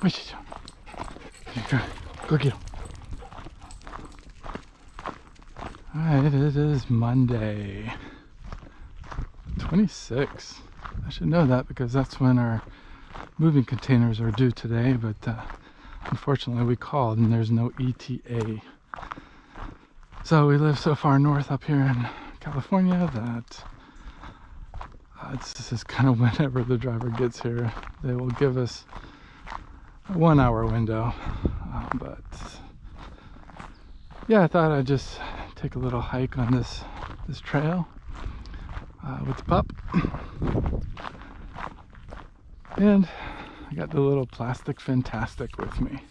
Wait, go get him. Alright, it is Monday, 26. I should know that because that's when our moving containers are due today, but unfortunately we called and there's no ETA. So we live so far north up here in California that it's just kind of whenever the driver gets here, they will give us a 1 hour window. But yeah, I thought I'd just take a little hike on this trail with the pup. And I got the little plastic Fantastic with me.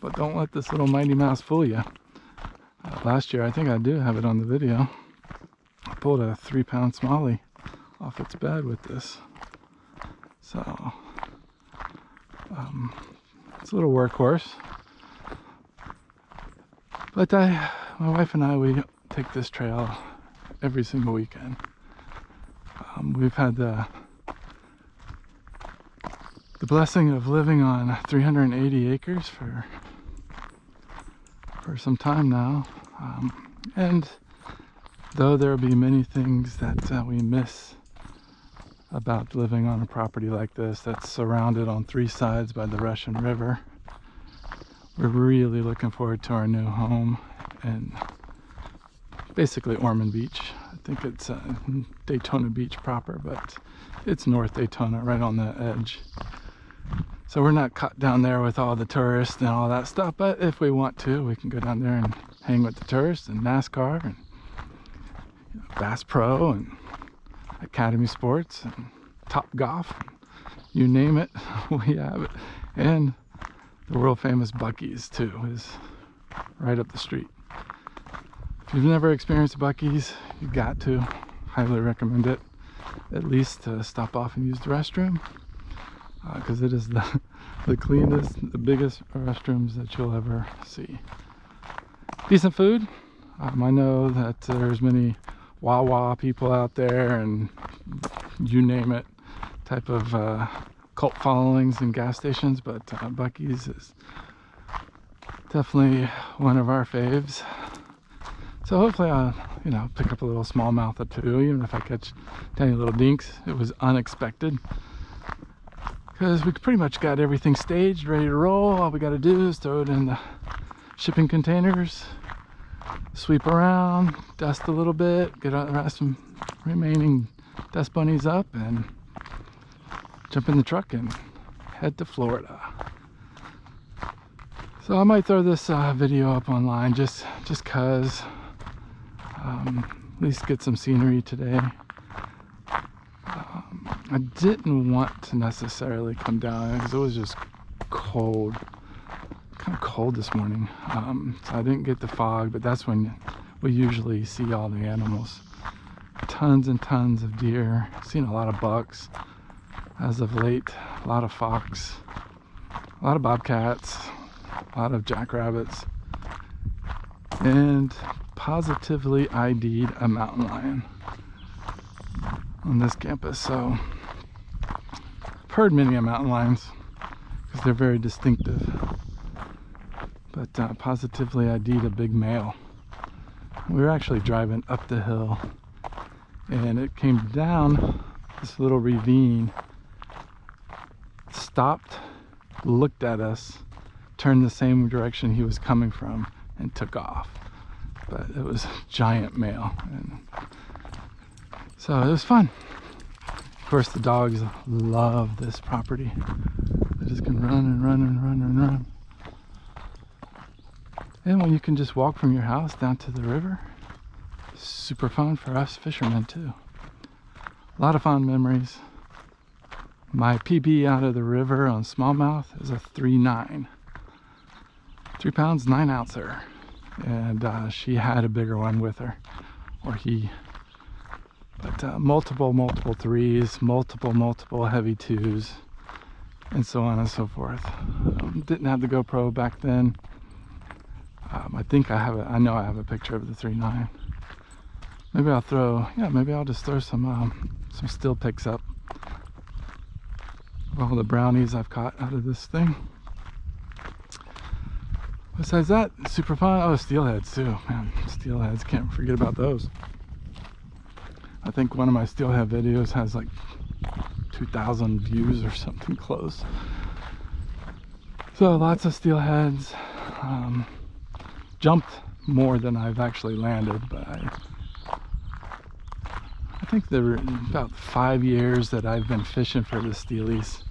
But don't let this little Mighty Mouse fool you. Last year, I think I do have it on the video, I pulled a 3-pound smallie off its bed with this. So it's a little workhorse. But my wife and I, we take this trail every single weekend. We've had the blessing of living on 380 acres for some time now. And though there will be many things that we miss about living on a property like this that's surrounded on 3 sides by the Russian River, we're really looking forward to our new home in basically Ormond Beach. I think it's Daytona Beach proper, but it's North Daytona, right on the edge. So we're not caught down there with all the tourists and all that stuff, but if we want to, we can go down there and hang with the tourists and NASCAR and Bass Pro and Academy Sports and Top Golf. You name it, we have it. And the world famous Buc-ee's too is right up the street. If you've never experienced Buc-ee's, you've got to. Highly recommend it. At least to stop off and use the restroom. Because it is the cleanest, the biggest restrooms that you'll ever see. Decent food. I know that there's many Wawa people out there and you name it type of cult followings in gas stations, but Buc-ee's is definitely one of our faves. So hopefully I'll, pick up a little smallmouth or two, even if I catch tiny little dinks. It was unexpected. Because we pretty much got everything staged, ready to roll. All we got to do is throw it in the shipping containers, sweep around, dust a little bit, get the rest of remaining dust bunnies up, and jump in the truck and head to Florida. So I might throw this video up online just cause, at least get some scenery today. I didn't want to necessarily come down because it was just cold, kind of cold this morning. So I didn't get the fog, but that's when we usually see all the animals. Tons and tons of deer. Seen a lot of bucks as of late. A lot of fox, a lot of bobcats, a lot of jackrabbits, and positively ID'd a mountain lion on this campus. So I've heard many of mountain lions because they're very distinctive, but positively ID'd a big male. We were actually driving up the hill and it came down this little ravine, stopped, looked at us, turned the same direction he was coming from, and took off. But it was a giant male, and so it was fun. Of course, the dogs love this property. They just can run and run and run and run. And when you can just walk from your house down to the river, super fun for us fishermen too. A lot of fond memories. My PB out of the river on smallmouth is a 3.9. 3 pounds, 9 ouncer. And she had a bigger one with her, or he. But multiple 3s, multiple heavy 2s, and so on and so forth. Didn't have the GoPro back then. I think I know I have a picture of the 3.9. Maybe I'll just throw some still pics up all the brownies I've caught out of this thing. Besides that, super fun. Oh, steelheads too, man. Steelheads, can't forget about those. I think one of my steelhead videos has like 2,000 views or something close. So lots of steelheads. Jumped more than I've actually landed, but I think there were about 5 years that I've been fishing for the steelies.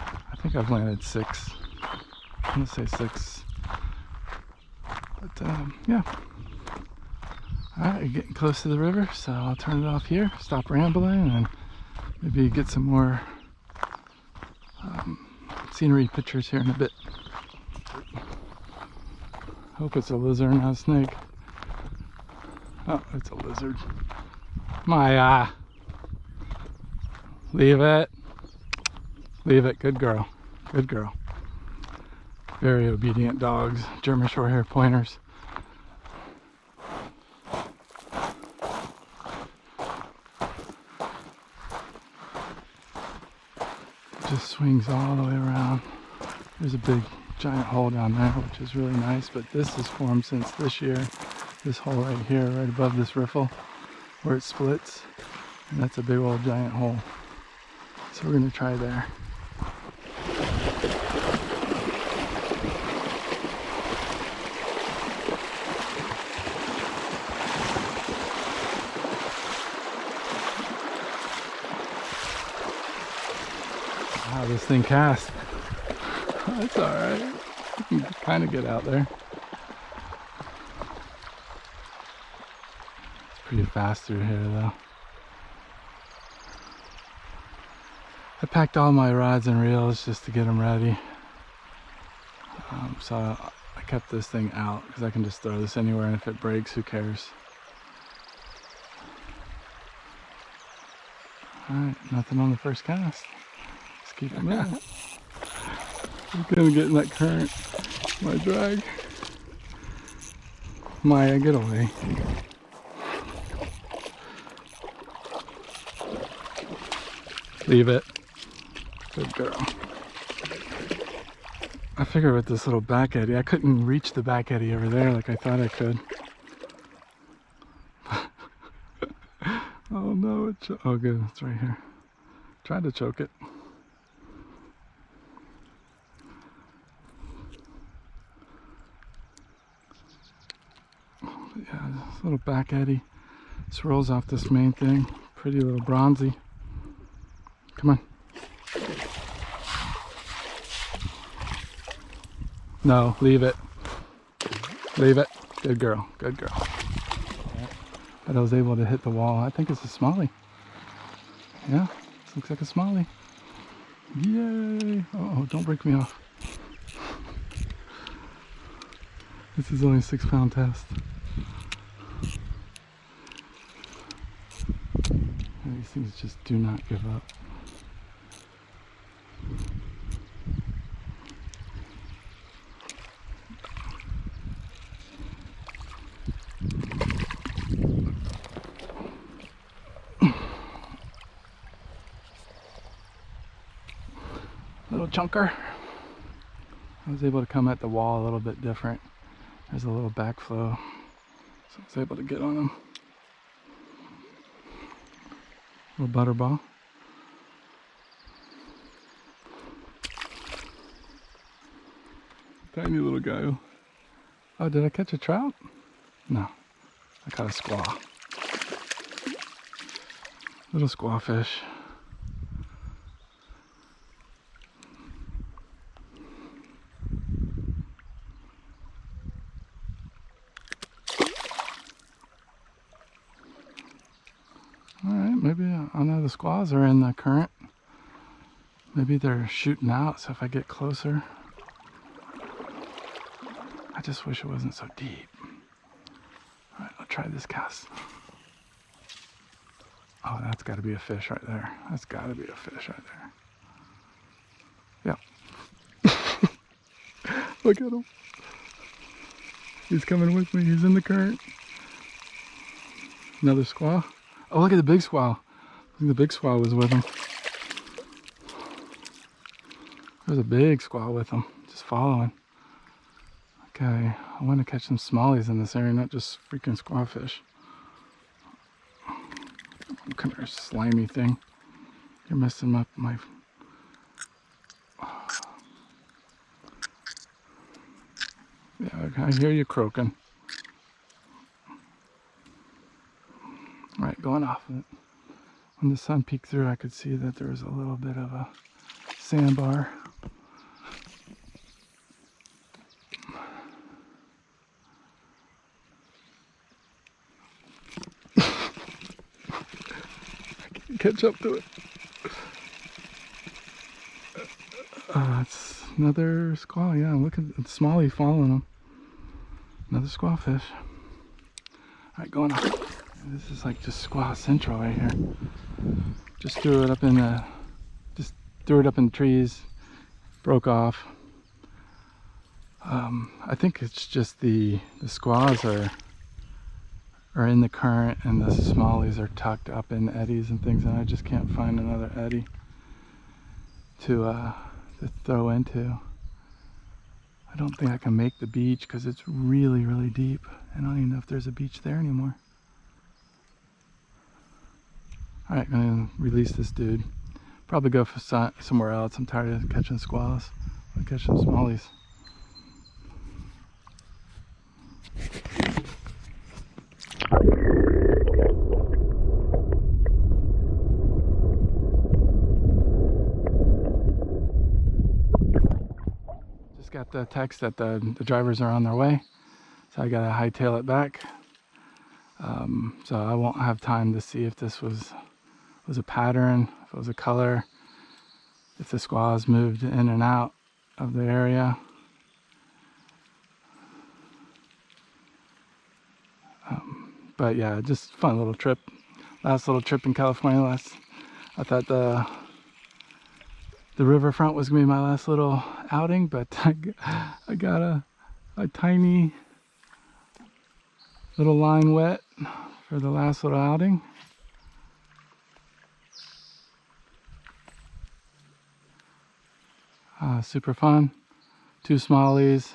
I think I've landed 6. I'm gonna say 6. But yeah. Alright, we're getting close to the river, so I'll turn it off here, stop rambling, and maybe get some more scenery pictures here in a bit. Hope it's a lizard, not a snake. Oh, it's a lizard. Maya! Leave it. Leave it. Good girl. Good girl. Very obedient dogs. German Shorthair Pointers. Just swings all the way around. There's a big giant hole down there, which is really nice, but this has formed since this year. This hole right here, right above this riffle, where it splits, and that's a big old giant hole. So we're gonna try there. Wow, this thing casts. That's alright. You can kind of get out there. It's pretty fast through here though. I packed all my rods and reels just to get them ready. So I kept this thing out because I can just throw this anywhere, and if it breaks, who cares? Alright, nothing on the first cast. Let's keep it moving. I'm gonna get in that current. My drag. Maya, get away. Leave it. Good girl. I figured with this little back eddy, I couldn't reach the back eddy over there like I thought I could. Oh no, oh good, it's right here. Tried to choke it. Yeah, this little back eddy swirls off this main thing. Pretty little bronzy. Come on. No, leave it. Leave it. Good girl. Good girl. But I was able to hit the wall. I think it's a smallie. Yeah, this looks like a smallie. Yay! Oh, don't break me off. This is only a 6-pound test. And these things just do not give up. Little chunker. I was able to come at the wall a little bit different. There's a little backflow, so I was able to get on them. Little butterball. Tiny little guy. Oh, did I catch a trout? No, I caught a squaw. Little squaw fish. Alright, maybe I know the squaws are in the current. Maybe they're shooting out, so if I get closer. I just wish it wasn't so deep. Alright, I'll try this cast. Oh, that's got to be a fish right there. That's got to be a fish right there. Yeah. Look at him. He's coming with me. He's in the current. Another squaw. Oh, look at the big squaw. I think the big squaw was with him. There's a big squall with them, just following. Okay, I want to catch some smallies in this area, not just freaking squawfish. Come here, slimy thing. You're messing up my... Yeah, okay, I hear you croaking. All right, going off of it. When the sun peeked through, I could see that there was a little bit of a sandbar. Catch up to it. It's another squall. Yeah, look at the smallie following them. Another squawfish. All right, going off. This is like just squaw central right here. Just threw it up in the trees. Broke off. I think it's just the squaws are in the current, and the smallies are tucked up in eddies and things, and I just can't find another eddy to throw into. I don't think I can make the beach because it's really, really deep. I don't even know if there's a beach there anymore. All right, I'm gonna release this dude. Probably go for somewhere else. I'm tired of catching squalls. I'll catch some smallies. Just got the text that the drivers are on their way, so I gotta hightail it back. So I won't have time to see if this was a pattern, if it was a color, if the squaws moved in and out of the area. But yeah, just fun little trip. Last little trip in California. I thought the riverfront was gonna be my last little outing, but I got a tiny little line wet for the last little outing. Super fun. 2 smallies.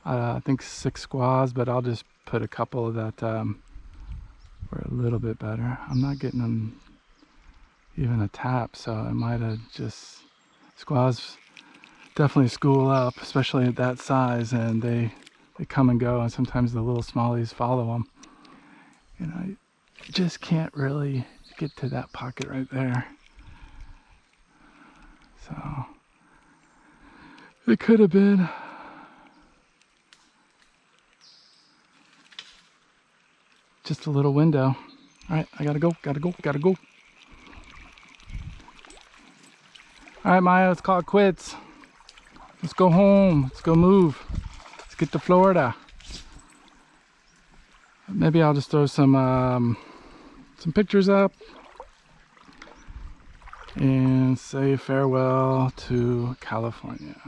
I think 6 squaws, but I'll just put a couple that were a little bit better. I'm not getting them even a tap, so I might have just... Squaws definitely school up, especially at that size, and they come and go, and sometimes the little smallies follow them. And I just can't really get to that pocket right there. So it could have been. Just a little window. All right, I gotta go. All right, Maya, let's call it quits. Let's go home. Let's go move. Let's get to Florida. Maybe I'll just throw some pictures up and say farewell to California.